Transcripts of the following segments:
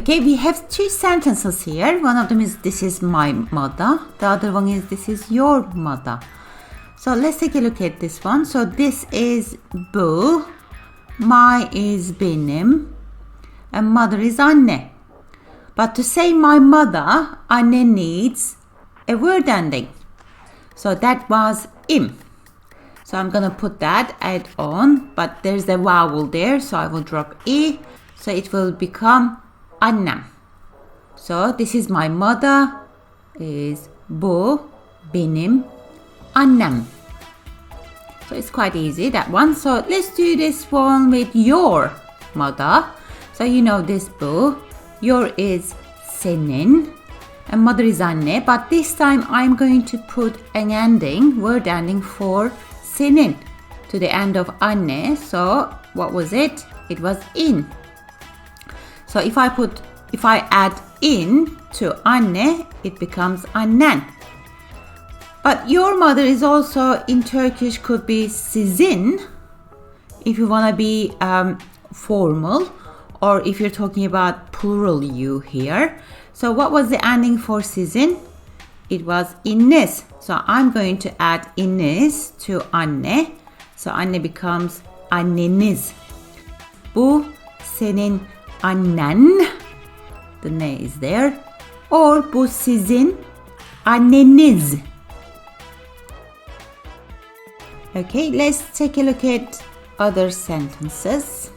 Okay, we have two sentences here. One of them is this is my mother. The other one is this is your mother. So let's take a look at this one. So this is bu, my is benim, and mother is anne. But to say my mother, anne needs a word ending. So that was im. So I'm gonna put that add on, but there's a vowel there, so I will drop e. So it will become annem. So this is my mother is bu, benim, annem. So it's quite easy, that one. So let's do this one with your mother. So you know this bu, your is senin, and mother is anne. But this time I'm going to put an ending, word ending for senin to the end of anne. So what was it? It was in. So if I add in to anne, it becomes annen. But your mother is also in Turkish could be sizin if you want to be formal, or if you're talking about plural you here. So what was the ending for sizin? It was innes. So I'm going to add innes to anne. So anne becomes anneniz. Bu senin annen, the ne is there, or bu sizin anneniz. Okay, let's take a look at other sentences.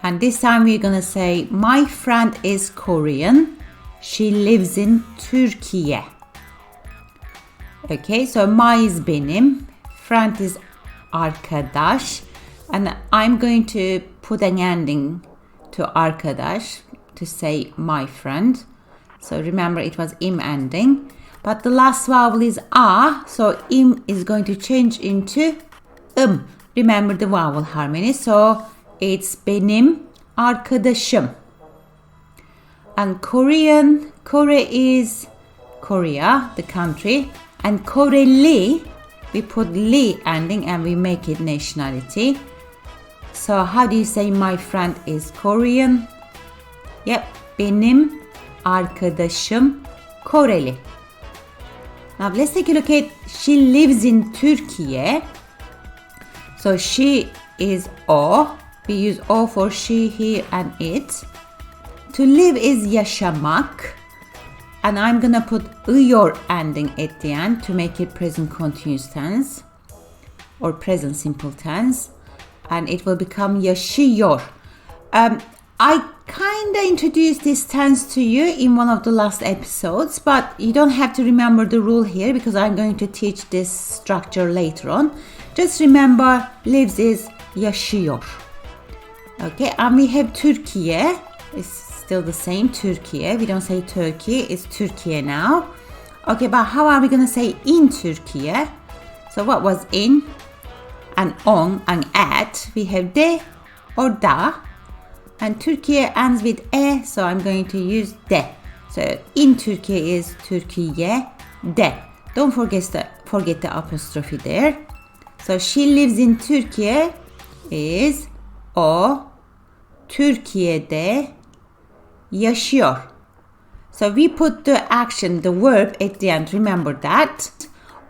And this time we're gonna say, my friend is Korean. She lives in Turkey. Okay, so my is benim, friend is arkadaş. And I'm going to put an ending to arkadaş to say my friend. So remember it was im ending. But the last vowel is a, so im is going to change into Remember the vowel harmony. So it's benim arkadaşım. And Korean, Kore is Korea, the country. And Koreli, we put li ending and we make it nationality. So how do you say my friend is Korean? Yep, benim arkadaşım Koreli. Now let's take a look at she lives in Turkey. So she is o. We use o for she, he and it. To live is yaşamak. And I'm gonna put ıyor ending at the end to make it present continuous tense or present simple tense. And it will become yaşıyor. I kinda introduced this tense to you in one of the last episodes, but you don't have to remember the rule here because I'm going to teach this structure later on. Just remember, lives is yaşıyor. Okay, and we have Türkiye. It's still the same, Türkiye. We don't say Turkey, it's Türkiye now. Okay, but how are we gonna say in Türkiye? So what was in? And on and at, we have de or da. And Türkiye ends with e, so I'm going to use de. So in Türkiye is Türkiye de. Don't forget the apostrophe there. So she lives in Türkiye is o Türkiye'de yaşıyor. So we put the action, the verb at the end. Remember that.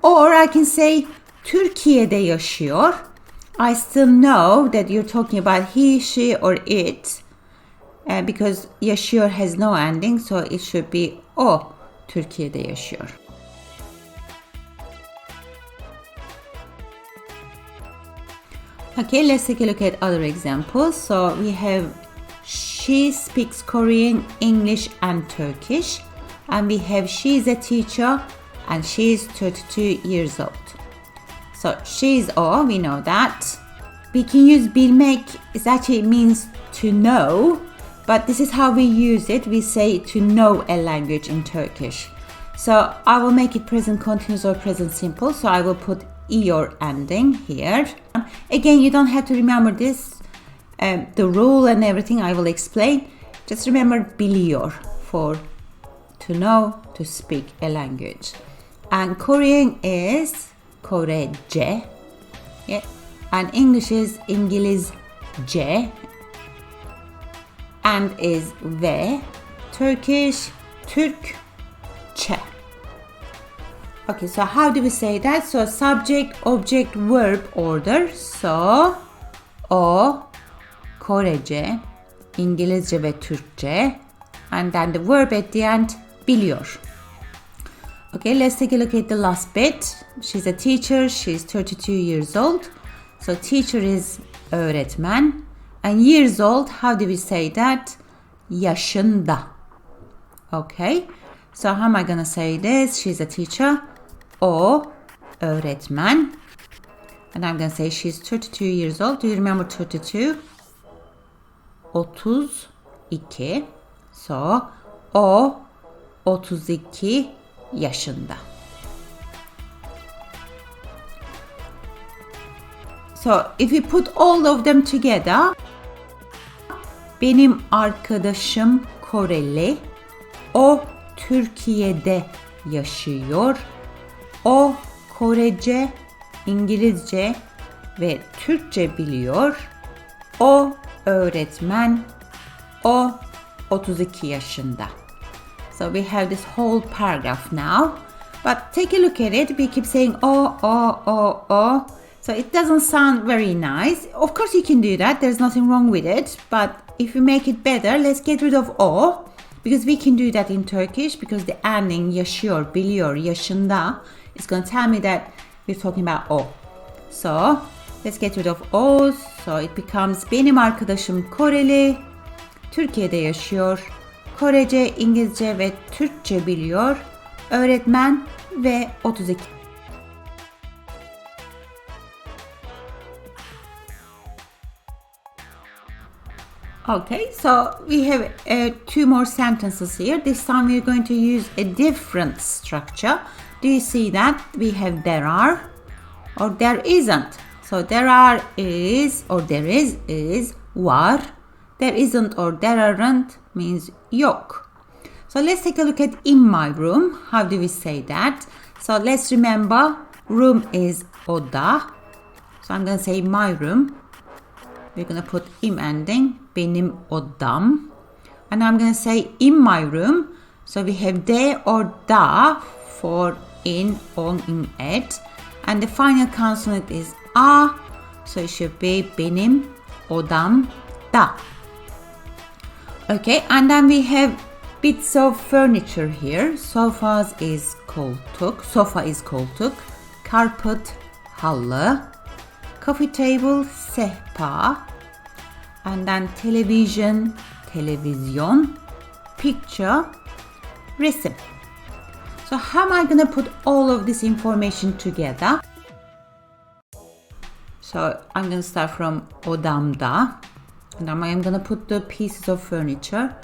Or I can say Türkiye'de yaşıyor. I still know that you're talking about he, she, or it because yaşıyor has no ending, so it should be o Türkiye'de yaşıyor. Okay, let's take a look at other examples. So we have she speaks Korean, English, and Turkish. And we have she is a teacher and she is 32 years old. So she is o, we know that. We can use bilmek, it actually means to know, but this is how we use it. We say to know a language in Turkish. So I will make it present continuous or present simple. So I will put yor ending here. Again, you don't have to remember this, the rule and everything I will explain. Just remember biliyor for to know, to speak a language. And Korean is Korece. Yeah. And English is İngilizce. and is ve. Turkish, Türkçe. Okay, so how do we say that? So subject, object, verb order. So o Korece, İngilizce ve Türkçe, and then the verb at the end biliyor. Okay, let's take a look at the last bit. She's a teacher. She's 32 years old. So teacher is öğretmen. And years old, how do we say that? Yaşında. Okay, so how am I gonna say this? She's a teacher. O öğretmen. And I'm gonna say she's 32 years old. Do you remember 32? 32. So o 32 yaşında. So if we put all of them together, benim arkadaşım Koreli, o Türkiye'de yaşıyor, o Korece, İngilizce ve Türkçe biliyor, o öğretmen, o 32 yaşında. So we have this whole paragraph now, but take a look at it. We keep saying o. So it doesn't sound very nice. Of course you can do that. There's nothing wrong with it. But if you make it better, let's get rid of o. Because we can do that in Turkish. Because the ending yaşıyor, biliyor, yaşında is going to tell me that we're talking about o. So let's get rid of o. So it becomes benim arkadaşım Koreli, Türkiye'de yaşıyor, Korece, İngilizce ve Türkçe biliyor, öğretmen ve 32. Okay, so we have two more sentences here. This time we're going to use a different structure. Do you see that? We have there are or there isn't. So there are is or there is var. There isn't or there aren't means yok. So let's take a look at in my room. How do we say that? So let's remember room is oda. So I'm going to say my room. We're going to put im ending. Benim odam. And I'm going to say in my room. So we have de or da for in, on, in, at. And the final consonant is a. So it should be benim odam da. Okay, and then we have bits of furniture here. Sofa is koltuk. Carpet, halı. Coffee table, sehpa. And then television, televizyon. Picture, resim. So how am I going to put all of this information together? So I'm going to start from odamda. And I'm going to put the pieces of furniture.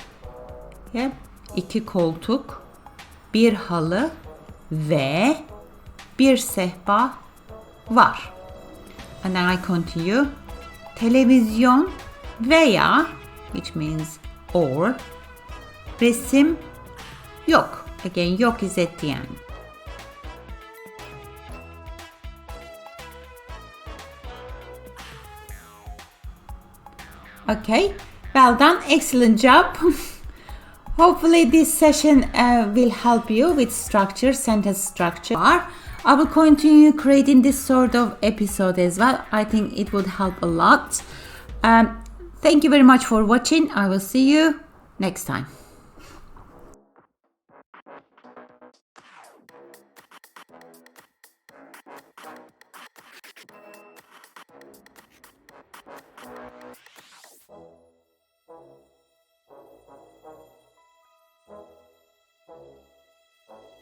Yeah. 2 koltuk, bir halı ve bir sehpa var. And then I continue. Televizyon veya, which means or, resim yok. Again, yok is at the end. Okay, well done, excellent job. Hopefully this session will help you with structure, sentence structure. I will continue creating this sort of episode as well. I think it would help a lot. Thank you very much for watching. I will see you next time.